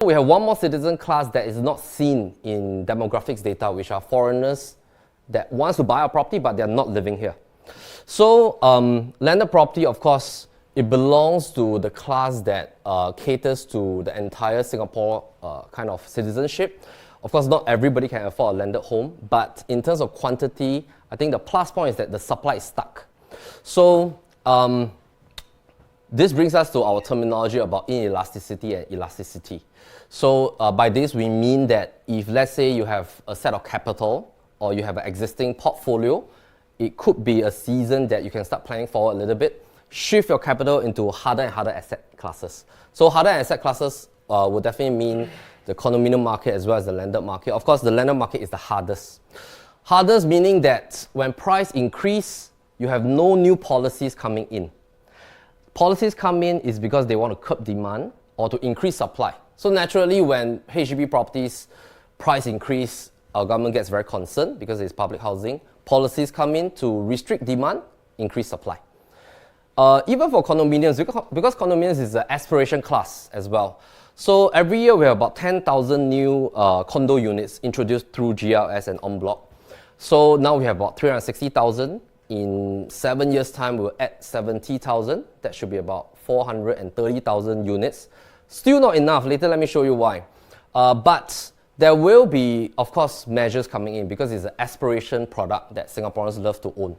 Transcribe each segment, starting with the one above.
We have one more citizen class that is not seen in demographics data, which are foreigners that wants to buy a property but they're not living here. So landed property, of course, it belongs to the class that caters to the entire Singapore kind of citizenship. Of course, not everybody can afford a landed home, but in terms of quantity, I think the plus point is that the supply is stuck. So this brings us to our terminology about inelasticity and elasticity. So by this, we mean that if, let's say, you have a set of capital or you have an existing portfolio, it could be a season that you can start planning forward a little bit, shift your capital into harder and harder asset classes. So harder asset classes would definitely mean the condominium market as well as the landed market. Of course, the landed market is the hardest. Hardest meaning that when price increase, you have no new policies coming in. Policies come in is because they want to curb demand or to increase supply. So naturally, when HDB properties price increase, our government gets very concerned because it's public housing. Policies come in to restrict demand, increase supply. Even for condominiums, because condominiums is an aspiration class as well. So every year we have about 10,000 new condo units introduced through GLS and en bloc. So now we have about 360,000. In 7 years' time, we'll add 70,000. That should be about 430,000 units. Still not enough. Later, let me show you why. But there will be, of course, measures coming in because it's an aspiration product that Singaporeans love to own.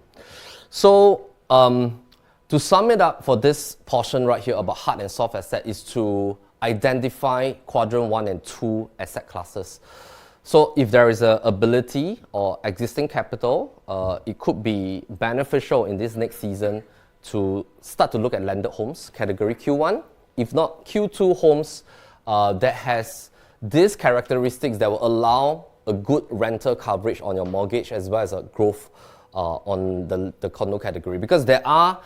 So to sum it up for this portion right here about hard and soft asset is to identify quadrant 1 and 2 asset classes. So if there is an ability or existing capital, it could be beneficial in this next season to start to look at landed homes, category Q1. If not, Q2 homes that has these characteristics that will allow a good rental coverage on your mortgage as well as a growth on the condo category. Because there are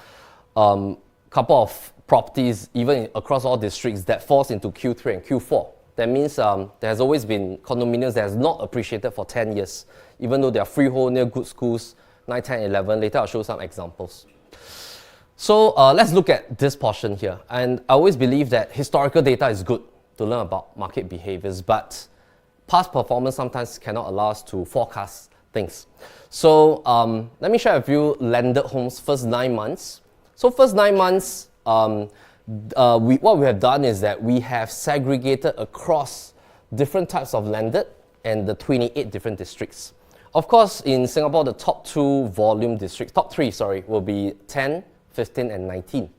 a couple of properties, even across all districts, that falls into Q3 and Q4. That means there has always been condominiums that has not appreciated for 10 years, even though they are freehold near good schools, 9, 10, 11. Later I'll show some examples. So let's look at this portion here. And I always believe that historical data is good to learn about market behaviors, but past performance sometimes cannot allow us to forecast things. So let me share with you landed homes first 9 months. So first 9 months, what we have done is that we have segregated across different types of landed and the 28 different districts. Of course, in Singapore, the top 2 volume districts, top 3, sorry, will be 10, 15, and 19.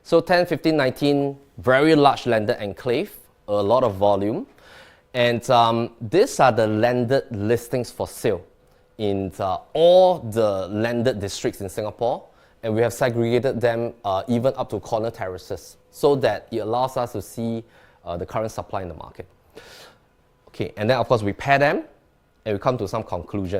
So 10, 15, 19, very large landed enclave, a lot of volume. And these are the landed listings for sale in all the landed districts in Singapore. And we have segregated them even up to corner terraces so that it allows us to see the current supply in the market. Okay, and then of course we pair them and we come to some conclusion.